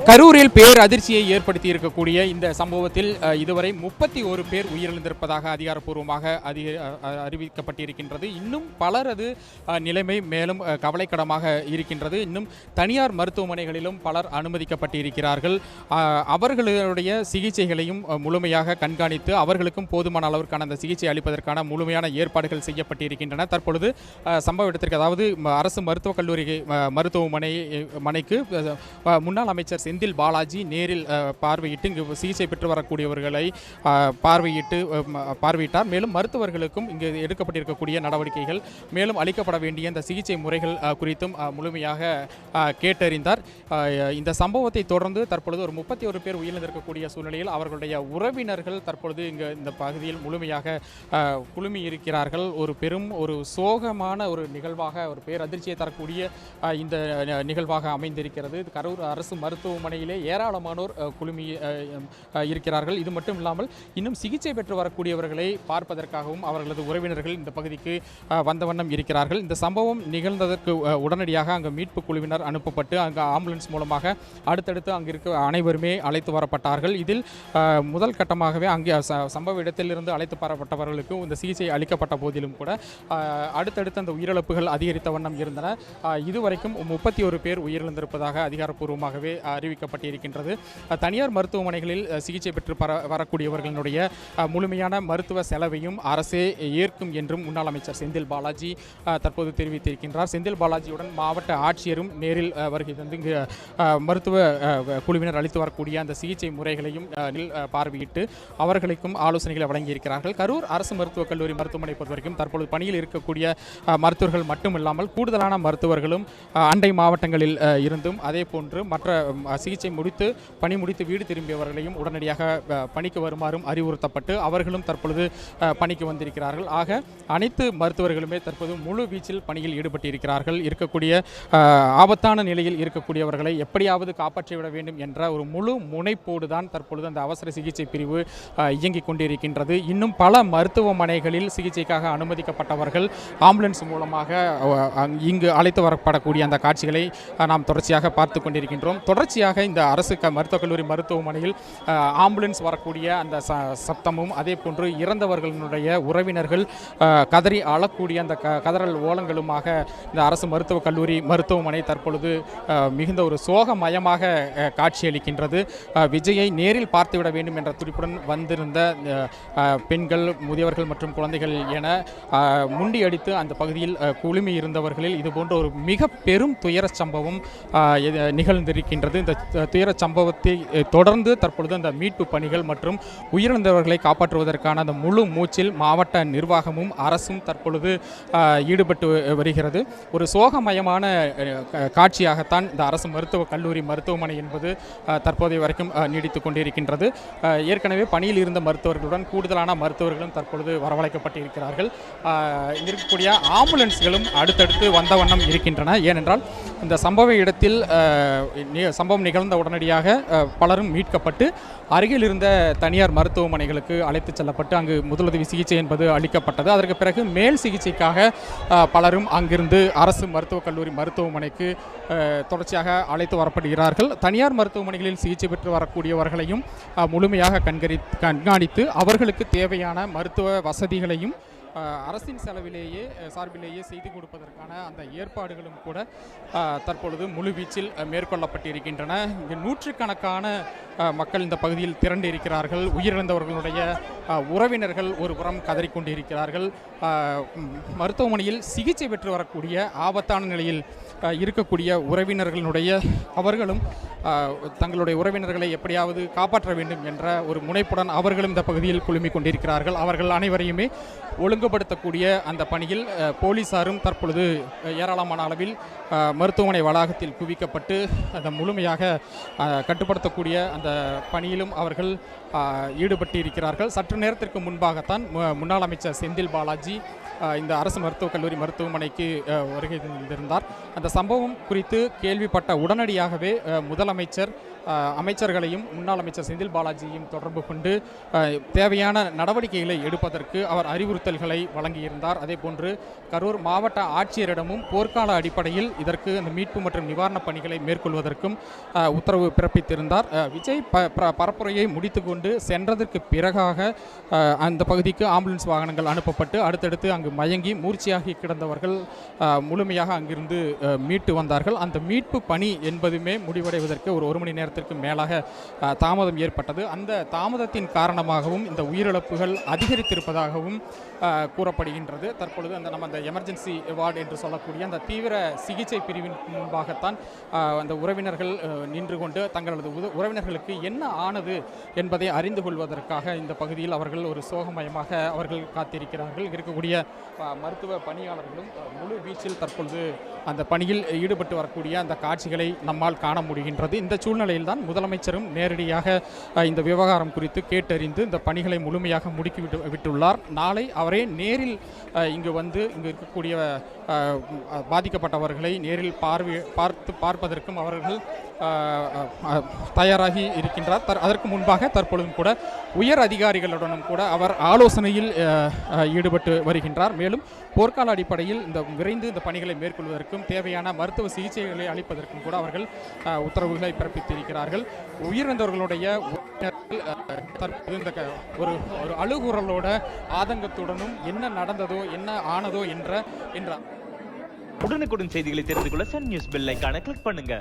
கரூரில் பேர் அதிர்ச்சியை ஏற்படுத்தி இருக்கக்கூடிய இந்த சம்பவத்தில் இதுவரை 31 பேர் உயிரிழந்திருப்பதாக அதிகாரப்பூர்வமாக அறிவிக்கப்பட்டிருக்கின்றது. இன்னும் பலரது நிலைமை மேலும் கவலைக்கிடமாக இருக்கின்றது. இன்னும் தனியார் மருத்துவமனைகளிலும் பலர் அனுமதிக்கப்பட்டிருக்கிறார்கள். அவர்களுடைய சிகிச்சைகளையும் முழுமையாக கண்காணித்து அவர்களுக்கும் போதுமான அளவிற்கான அந்த சிகிச்சை அளிப்பதற்கான முழுமையான ஏற்பாடுகள் செய்யப்பட்டிருக்கின்றன. தற்பொழுது சம்பவ இடத்திற்கு, அதாவது அரசு மருத்துவக் கல்லூரி மருத்துவமனைக்கு முன்னாள் அமைச்சர் செந்தில் பாலாஜி நேரில் பார்வையிட்டு இங்கு சிகிச்சை பெற்று வரக்கூடியவர்களை பார்வையிட்டார். மேலும் மருத்துவர்களுக்கும் இங்கு எடுக்கப்பட்டிருக்கக்கூடிய நடவடிக்கைகள், மேலும் அளிக்கப்பட வேண்டிய இந்த சிகிச்சை முறைகள் குறித்தும் முழுமையாக கேட்டறிந்தார். இந்த சம்பவத்தை தொடர்ந்து தற்பொழுது ஒரு 31 பேர் உயிரிழந்திருக்கக்கூடிய சூழ்நிலையில் அவர்களுடைய உறவினர்கள் தற்பொழுது இங்கு இந்த பகுதியில் முழுமையாக குழுமி இருக்கிறார்கள். ஒரு சோகமான ஒரு நிகழ்வாக, ஒரு பேரதிர்ச்சியை தரக்கூடிய இந்த நிகழ்வாக அமைந்திருக்கிறது. கரூர் அரசு மருத்துவமனையிலே ஏராளமானோர் குழுமி இருக்கிறார்கள். இது மட்டும் இல்லாமல் இன்னும் சிகிச்சை பெற்று வரக்கூடியவர்களை பார்ப்பதற்காகவும் அவர்களது உறவினர்கள் இந்த பகுதிக்கு வந்த வண்ணம் இருக்கிறார்கள். இந்த சம்பவம் நிகழ்ந்ததற்கு உடனடியாக அங்கு மீட்பு குழுவினர் அனுப்பப்பட்டு அங்கு ஆம்புலன்ஸ் மூலமாக அடுத்தடுத்து அங்கு இருக்க அனைவருமே அழைத்து வரப்பட்டார்கள். இதில் முதல் கட்டமாகவே அங்கே சம்பவ இடத்திலிருந்து அழைத்து வரப்பட்டவர்களுக்கு இந்த சிகிச்சை அளிக்கப்பட்ட போதிலும் கூட அடுத்தடுத்து அந்த உயிரிழப்புகள் அதிகரித்த வண்ணம் இருந்தன. இதுவரைக்கும் 31 பேர் உயிரிழந்திருப்பதாக அதிகாரப்பூர்வமாகவே அறிவிக்கப்பட்டிருக்கின்றது. தனியார் மருத்துவமனைகளில் சிகிச்சை பெற்று வரக்கூடியவர்களுடைய முழுமையான மருத்துவ செலவையும் அரசே ஏற்கும் என்றும் முன்னாள் அமைச்சர் செந்தில் பாலாஜி தற்போது தெரிவித்திருக்கின்றார். செந்தில் பாலாஜியுடன் மாவட்ட ஆட்சியரும் நேரில் வருகை தந்து இங்கு மருத்துவ குழுவினர் அளித்து வரக்கூடிய அந்த சிகிச்சை முறைகளையும் பார்வையிட்டு அவர்களுக்கும் ஆலோசனைகளை வழங்கியிருக்கிறார்கள். கரூர் அரசு மருத்துவக் கல்லூரி மருத்துவமனை பொறுத்தவரைக்கும் தற்பொழுது பணியில் இருக்கக்கூடிய மருத்துவர்கள் மட்டுமில்லாமல் கூடுதலான மருத்துவர்களும் அண்டை மாவட்டங்களில் இருந்தும் அதே போன்று மற்ற சிகிச்சை பணி முடித்து வீடு திரும்பியவர்களையும் உடனடியாக பணிக்கு வருமாறும் அறிவுறுத்தப்பட்டு அவர்களும் தற்பொழுது பணிக்கு வந்திருக்கிறார்கள். ஆக அனைத்து மருத்துவர்களுமே தற்போது முழு வீச்சில் பணியில் ஈடுபட்டிருக்கிறார்கள். இருக்கக்கூடிய ஆபத்தான நிலையில் இருக்கக்கூடியவர்களை எப்படியாவது காப்பாற்றிவிட வேண்டும் என்ற ஒரு முழு முனைப்போடு தான் தற்பொழுது அந்த அவசர சிகிச்சை பிரிவு இயங்கிக் கொண்டிருக்கின்றது. இன்னும் பல மருத்துவமனைகளில் சிகிச்சைக்காக அனுமதிக்கப்பட்டவர்கள் ஆம்புலன்ஸ் மூலமாக இங்கு அழைத்து வரப்படக்கூடிய அந்த காட்சிகளை நாம் தொடர்ச்சியாக பார்த்து கொண்டிருக்கின்றோம். தொடர்ச்சியாக இந்த அரசு மருத்துவக் கல்லூரி மருத்துவமனையில் ஆம்புலன்ஸ் வரக்கூடிய அந்த சப்தமும், அதே போன்று இறந்தவர்களுடைய உறவினர்கள் கதறி அழக்கூடிய அந்த கதறல் ஓலங்களுமாக இந்த அரசு மருத்துவக் கல்லூரி மருத்துவமனை தற்பொழுது மிகுந்த ஒரு சோகமயமாக காட்சியளிக்கின்றது. விஜயை நேரில் பார்த்துவிட வேண்டும் என்ற துடிப்புடன் வந்திருந்த பெண்கள், முதியவர்கள் மற்றும் குழந்தைகள் என முண்டியடித்து அந்த பகுதியில் குழுமி இருந்தவர்களில் இதுபோன்ற ஒரு மிக பெரும் துயர சம்பவம் நிகழ்ந்திருக்கின்றது. இந்த துயர சம்பவத்தை தொடர்ந்து தற்பொழுது அந்த மீட்பு பணிகள் மற்றும் உயிரிழந்தவர்களை காப்பாற்றுவதற்கான அந்த முழு மூச்சில் மாவட்ட நிர்வாகமும் அரசும் தற்பொழுது ஈடுபட்டு வருகிறது. ஒரு சோகமயமான காட்சியாகத்தான் இந்த அரசு மருத்துவக் கல்லூரி மருத்துவமனை என்பது தற்போதைய வரைக்கும் நீடித்து கொண்டிருக்கின்றது. ஏற்கனவே பணியில் இருந்த மருத்துவர்களுடன் கூடுதலான மருத்துவர்களும் தற்பொழுது வரவழைக்கப்பட்டிருக்கிறார்கள். இருக்கக்கூடிய ஆம்புலன்ஸ்களும் அடுத்தடுத்து வந்த வண்ணம் இருக்கின்றன. ஏனென்றால் இந்த சம்பவ இடத்தில் சம்பவம் நிகழ்ந்த உடனடியாக பலரும் மீட்கப்பட்டு அருகில் இருந்த தனியார் மருத்துவமனைகளுக்கு அழைத்து செல்லப்பட்டு அங்கு முதலுதவி சிகிச்சை என்பது அளிக்கப்பட்டது. அதற்கு பிறகு மேல் சிகிச்சைக்காக பலரும் அங்கிருந்து அரசு மருத்துவக் கல்லூரி மருத்துவமனைக்கு தொடர்ச்சியாக அழைத்து வரப்படுகிறார்கள். தனியார் மருத்துவமனைகளில் சிகிச்சை பெற்று வரக்கூடியவர்களையும் முழுமையாக கண்காணித்து அவர்களுக்கு தேவையான மருத்துவ வசதிகளையும் அரசின் சார்பிலேயே செய்து கொடுப்பதற்கான அந்த ஏற்பாடுகளும் கூட தற்பொழுது முழுவீச்சில் மேற்கொள்ளப்பட்டிருக்கின்றன. இங்கு நூற்றுக்கணக்கான மக்கள் இந்த பகுதியில் திரண்டு இருக்கிறார்கள். உயிரிழந்தவர்களுடைய உறவினர்கள் ஒரு புறம் கதறிக்கொண்டிருக்கிறார்கள். மருத்துவமனையில் சிகிச்சை பெற்று வரக்கூடிய ஆபத்தான நிலையில் இருக்கக்கூடிய உறவினர்களுடைய அவர்களும் தங்களுடைய உறவினர்களை எப்படியாவது காப்பாற்ற வேண்டும் என்ற ஒரு முனைப்புடன் அவர்களும் இந்த பகுதியில் குழுமிக் கொண்டிருக்கிறார்கள். அவர்கள் அனைவரையுமே ஒழுங்குபடுத்தக்கூடிய அந்த பணியில் போலீசாரும் தற்பொழுது ஏராளமான அளவில் மருத்துவமனை வளாகத்தில் குவிக்கப்பட்டு அதை முழுமையாக கட்டுப்படுத்தக்கூடிய அந்த பணியிலும் அவர்கள் ஈடுபட்டு இருக்கிறார்கள். சற்று நேரத்திற்கு முன்பாகத்தான் முன்னாள் அமைச்சர் செந்தில் பாலாஜி இந்த அரசு மருத்துவக் கல்லூரி மருத்துவமனைக்கு வருகை தந்திருந்தார். அந்த சம்பவம் குறித்து கேள்விப்பட்ட உடனடியாகவே முதலமைச்சர் அமைச்சர்களையும் முன்னாள் அமைச்சர் செந்தில் பாலாஜியையும் தொடர்பு கொண்டு தேவையான நடவடிக்கைகளை எடுப்பதற்கு அவர் அறிவுறுத்தல்கள் உத்தரவுகளை வழங்கியிருந்தார். அதேபோன்று கரூர் மாவட்ட ஆட்சியரிடமும் போர்க்கால அடிப்படையில் இதற்கு அந்த மீட்பு மற்றும் நிவாரணப் பணிகளை மேற்கொள்வதற்கும் உத்தரவு பிறப்பித்திருந்தார். விஜய் பரப்புரையை முடித்துக்கொண்டு சென்றதற்கு பிறகாக அந்த பகுதிக்கு ஆம்புலன்ஸ் வாகனங்கள் அனுப்பப்பட்டு அடுத்தடுத்து அங்கு மயங்கி மூர்ச்சியாகி கிடந்தவர்கள் முழுமையாக அங்கிருந்து மீட்டு வந்தார்கள். அந்த மீட்பு பணி என்பதுமே முடிவடைவதற்கு ஒரு மணி நேரத்திற்கு மேலாக தாமதம் ஏற்பட்டது. அந்த தாமதத்தின் காரணமாகவும் இந்த உயிரிழப்புகள் அதிகரித்திருப்பதாகவும் கூறப்படுகின்றது. தற்பொழுது அந்த எமர்ஜென்சி வார்டு என்று சொல்லக்கூடிய அந்த தீவிர சிகிச்சை பிரிவின் முன்பாகத்தான் அந்த உறவினர்கள் நின்று கொண்டு தங்களது உறவினர்களுக்கு என்ன ஆனது என்பதை அறிந்து கொள்வதற்காக இந்த பகுதியில் அவர்கள் ஒரு சோகமயமாக அவர்கள் காத்திருக்கிறார்கள். இருக்கக்கூடிய மருத்துவ பணியாளர்களும் முழு வீச்சில் தற்பொழுது அந்த பணியில் ஈடுபட்டு வரக்கூடிய அந்த காட்சிகளை நம்மால் காண முடிகின்றது. இந்த சூழ்நிலையில் தான் முதலமைச்சரும் நேரடியாக இந்த விவகாரம் குறித்து கேட்டறிந்து இந்த பணிகளை முழுமையாக முடுக்கி விட்டுள்ளார். நாளை அவரே நேரில் இங்கு வந்து இங்கு இருக்கக்கூடிய பாதிக்கப்பட்டவர்களை நேரில் பார்ப்பதற்கும் அவர்கள் தயாராகி இருக்கின்றார். அதற்கு முன்பாக தற்பொழுதும் கூட உயர் அதிகாரிகளுடனும் கூட அவர் ஆலோசனையில் ஈடுபட்டு வருகின்றார். மேலும் போர்க்கால அடிப்படையில் விரைந்து இந்த பணிகளை மேற்கொள்வதற்கும் தேவையான மருத்துவ சிகிச்சைகளை அளிப்பதற்கும் கூட அவர்கள் உத்தரவுகளை பிறப்பித்திருக்கிறார்கள். உயிரிழந்தவர்களுடைய தற்போது இந்த ஒரு அழுகுரலோட ஆதங்கத்துடனும் என்ன நடந்ததோ என்ன ஆனதோ என்ற உடனுக்குடன் செய்திகளை தெரிந்து கொள்ள சன் நியூஸ் பெல் ஐகானை கிளிக் பண்ணுங்க.